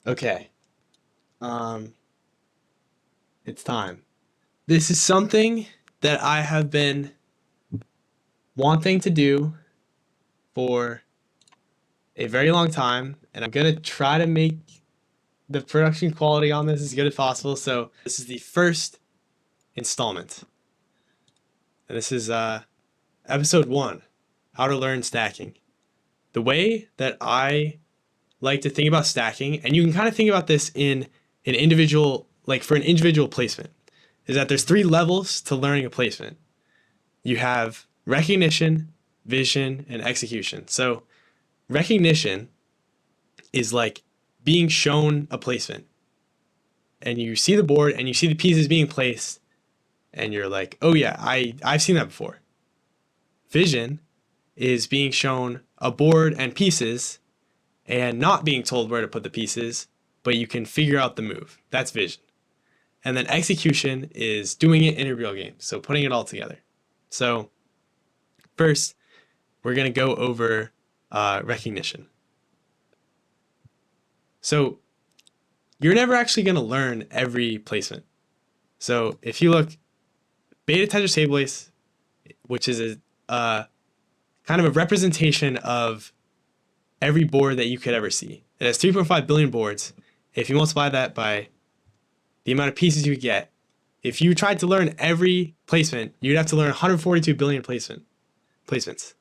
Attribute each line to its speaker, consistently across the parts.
Speaker 1: Okay. It's time. This is something that I have been wanting to do for a very long time, and I'm gonna try to make the production quality on this as good as possible. So this is the first installment. And this is episode 1, how to learn stacking. The way that I like to think about stacking, and you can kind of think about this in an individual, like for an individual placement, is that there's 3 levels to learning a placement. You have recognition, vision, and execution. So recognition is like being shown a placement, and you see the board and you see the pieces being placed, and you're like, oh yeah, I've seen that before. Vision is being shown a board and pieces and not being told where to put the pieces, but you can figure out the move. That's vision. And then execution is doing it in a real game, so putting it all together. So first, we're going to go over recognition. So you're never actually going to learn every placement. So if you look, beta Tetris table ace, which is a kind of a representation of every board that you could ever see. It has 3.5 billion boards. If you multiply that by the amount of pieces you get, if you tried to learn every placement, you'd have to learn 142 billion placements.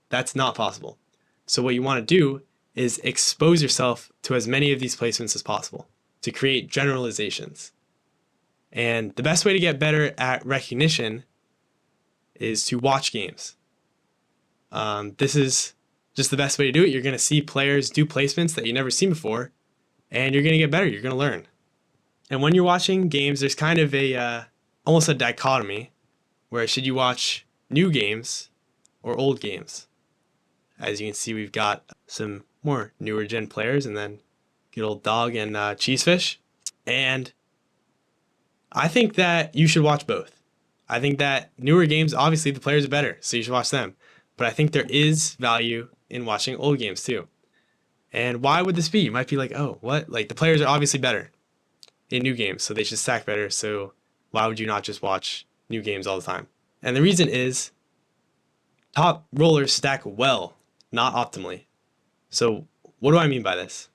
Speaker 1: That's not possible. So what you want to do is expose yourself to as many of these placements as possible to create generalizations. And the best way to get better at recognition is to watch games. This is just the best way to do it. You're going to see players do placements that you've never seen before, and you're going to get better. You're going to learn. And when you're watching games, there's kind of a almost a dichotomy where should you watch new games or old games? As you can see, we've got some more newer gen players and then good old dog and cheesefish. And I think that you should watch both. I think that newer games, obviously the players are better, so you should watch them. But I think there is value in watching old games too. And why would this be? You might be like, oh, what? Like the players are obviously better in new games, so they should stack better. So why would you not just watch new games all the time? And the reason is top rollers stack well, not optimally. So what do I mean by this?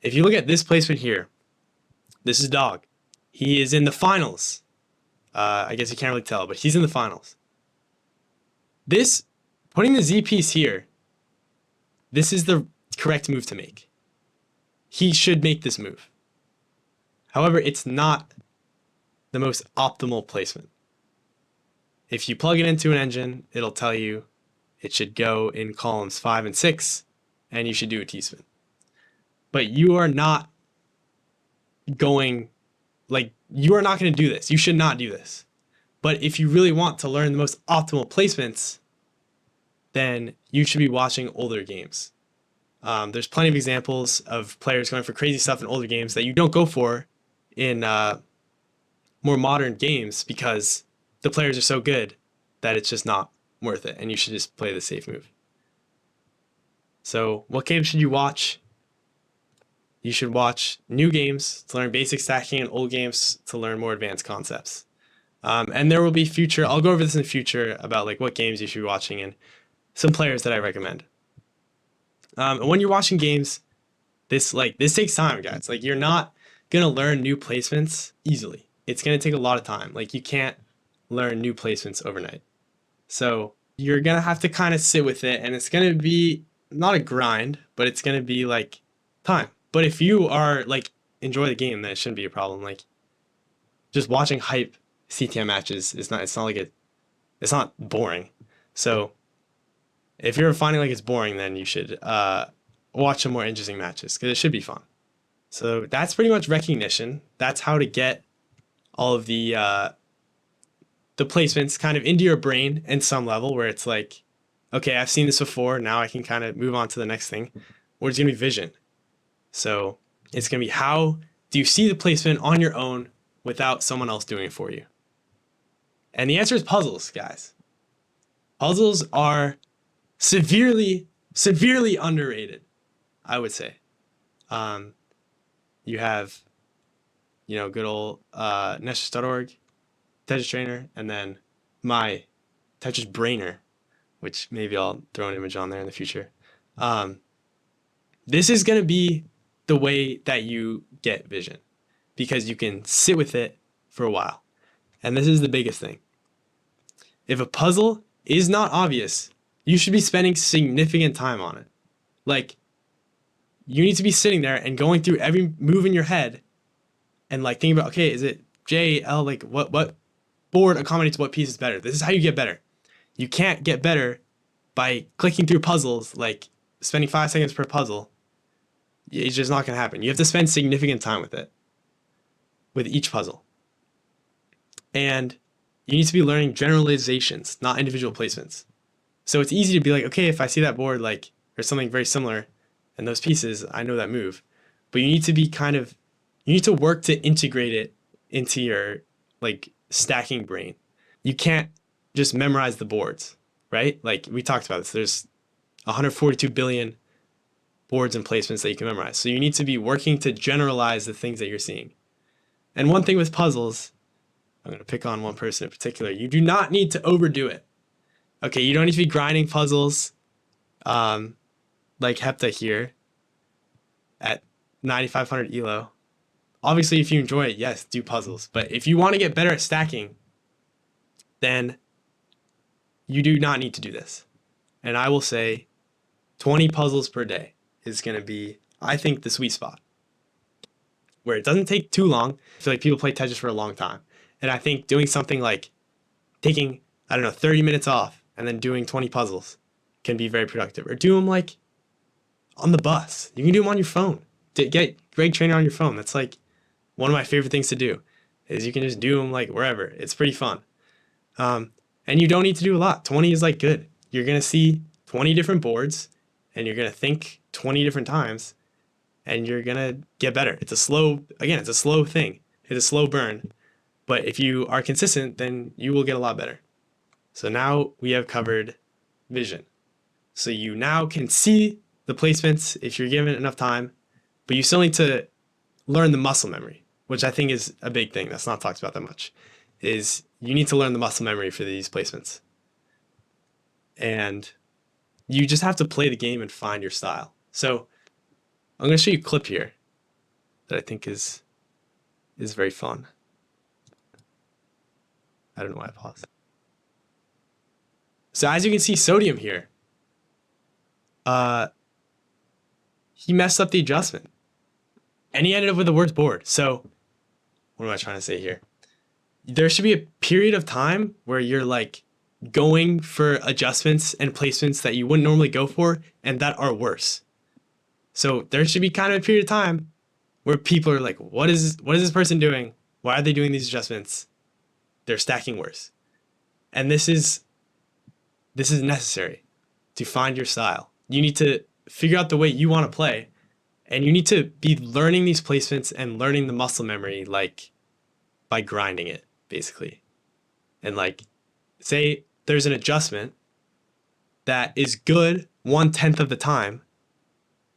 Speaker 1: If you look at this placement here, this is dog. He is in the finals. I guess you can't really tell, but he's in the finals. This, putting the Z piece here, this is the correct move to make. He should make this move. However, it's not the most optimal placement. If you plug it into an engine, it'll tell you it should go in columns 5 and 6, and you should do a T-spin. But you are not going, like, you are not going to do this. You should not do this. But if you really want to learn the most optimal placements, then you should be watching older games. There's plenty of examples of players going for crazy stuff in older games that you don't go for in more modern games because the players are so good that it's just not worth it, and you should just play the safe move. So what games should you watch? You should watch new games to learn basic stacking and old games to learn more advanced concepts. And there will be future, I'll go over this in the future about like what games you should be watching and some players that I recommend. And when you're watching games, this takes time, guys. Like you're not going to learn new placements easily. It's going to take a lot of time. Like you can't learn new placements overnight. So you're going to have to kind of sit with it, and it's going to be not a grind, but it's going to be like time. But if you are like enjoy the game, then it shouldn't be a problem. Like just watching hype CTM matches it's not boring. So if you're finding like it's boring, then you should watch some more interesting matches because it should be fun. So that's pretty much recognition. That's how to get all of the placements kind of into your brain in some level where it's like, okay, I've seen this before. Now I can kind of move on to the next thing. Or it's going to be vision. So it's going to be how do you see the placement on your own without someone else doing it for you? And the answer is puzzles, guys. Puzzles are severely underrated, I would say. Um, you have, good old Nessus.org, Tetris Trainer, and then my Tetris Brainer, which maybe I'll throw an image on there in the future. Um, this is going to be the way that you get vision because you can sit with it for a while. And this is the biggest thing. If a puzzle is not obvious, you should be spending significant time on it. Like, you need to be sitting there and going through every move in your head and like thinking about, okay, is it J, L, like what board accommodates what piece is better? This is how you get better. You can't get better by clicking through puzzles, like spending 5 seconds per puzzle. It's just not going to happen. You have to spend significant time with it, with each puzzle. And you need to be learning generalizations, not individual placements. So it's easy to be like, okay, if I see that board, like, or something very similar, and those pieces, I know that move. But you need to be you need to work to integrate it into your, like, stacking brain. You can't just memorize the boards, right? Like, we talked about this. There's 142 billion boards and placements that you can memorize. So you need to be working to generalize the things that you're seeing. And one thing with puzzles, I'm going to pick on one person in particular. You do not need to overdo it. Okay, you don't need to be grinding puzzles like Hepta here at 9,500 ELO. Obviously, if you enjoy it, yes, do puzzles. But if you want to get better at stacking, then you do not need to do this. And I will say 20 puzzles per day is going to be, I think, the sweet spot. Where it doesn't take too long. I feel like people play Tetris for a long time. And I think doing something like taking, 30 minutes off and then doing 20 puzzles can be very productive. Or do them like on the bus. You can do them on your phone. Get Greg Trainer on your phone. That's like one of my favorite things to do is you can just do them like wherever. It's pretty fun. And you don't need to do a lot. 20 is like good. You're going to see 20 different boards and you're going to think 20 different times and you're going to get better. It's a slow thing. It's a slow burn. But if you are consistent, then you will get a lot better. So now we have covered vision. So you now can see the placements if you're given enough time, but you still need to learn the muscle memory, which I think is a big thing that's not talked about that much, is you need to learn the muscle memory for these placements. And you just have to play the game and find your style. So I'm going to show you a clip here that I think is very fun. I don't know why I paused. So as you can see, Sodium here, he messed up the adjustment. And he ended up with the worst board. So what am I trying to say here? There should be a period of time where you're like going for adjustments and placements that you wouldn't normally go for and that are worse. So there should be kind of a period of time where people are like, what is this person doing? Why are they doing these adjustments? They're stacking worse. And this is necessary to find your style. You need to figure out the way you want to play, and you need to be learning these placements and learning the muscle memory like by grinding it, basically. And like, say there's an adjustment that is good 1/10 of the time,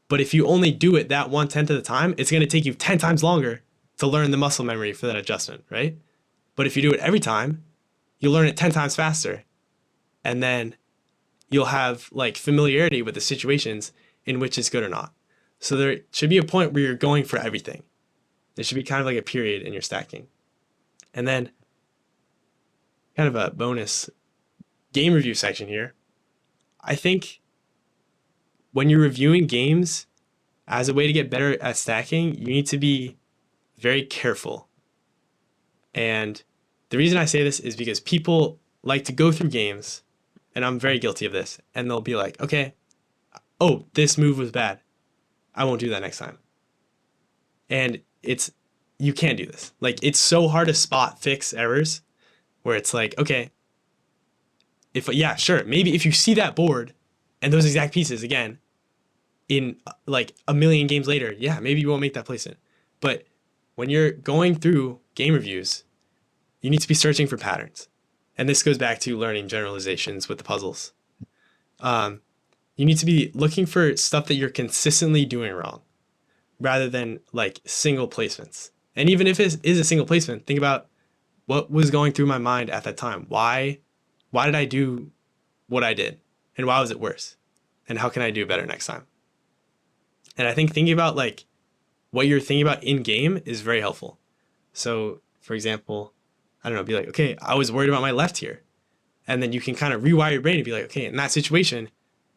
Speaker 1: but if you only do it that 1/10 of the time, it's going to take you 10 times longer to learn the muscle memory for that adjustment, right? But if you do it every time, you'll learn it 10 times faster. And then you'll have like familiarity with the situations in which it's good or not. So there should be a point where you're going for everything. There should be kind of like a period in your stacking. And then kind of a bonus game review section here. I think when you're reviewing games as a way to get better at stacking, you need to be very careful. And the reason I say this is because people like to go through games, and I'm very guilty of this, and they'll be like, okay, oh, this move was bad. I won't do that next time. And you can't do this. Like, it's so hard to fix errors where it's like, okay, yeah, sure, maybe if you see that board and those exact pieces again in like a million games later, yeah, maybe you won't make that placement. But when you're going through game reviews, you need to be searching for patterns. And this goes back to learning generalizations with the puzzles. You need to be looking for stuff that you're consistently doing wrong. rather than like single placements. And even if it is a single placement, think about what was going through my mind at that time. Why did I do what I did? And why was it worse? And how can I do better next time? And I think thinking about like what you're thinking about in game is very helpful. So, for example, I don't know, be like, okay, I was worried about my left here. And then you can kind of rewire your brain and be like, okay, in that situation,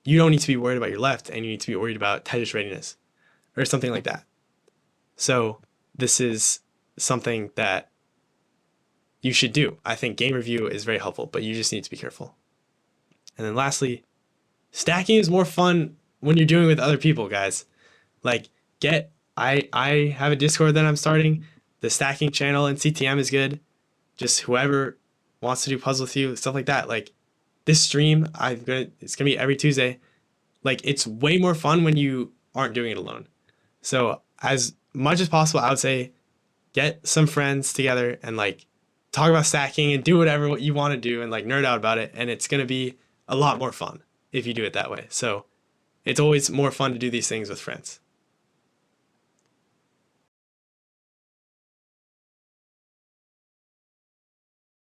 Speaker 1: you don't need to be worried about your left and you need to be worried about Tetris readiness or something like that. So, this is something that you should do. I think game review is very helpful, but you just need to be careful. And then lastly, stacking is more fun when you're doing it with other people, guys. Like I have a Discord that I'm starting. The stacking channel in CTM is good. Just whoever wants to do puzzles with you, stuff like that. Like this stream, it's gonna be every Tuesday. Like it's way more fun when you aren't doing it alone. So as much as possible, I would say get some friends together and like talk about stacking and do whatever what you want to do and like nerd out about it. And it's gonna be a lot more fun if you do it that way. So it's always more fun to do these things with friends.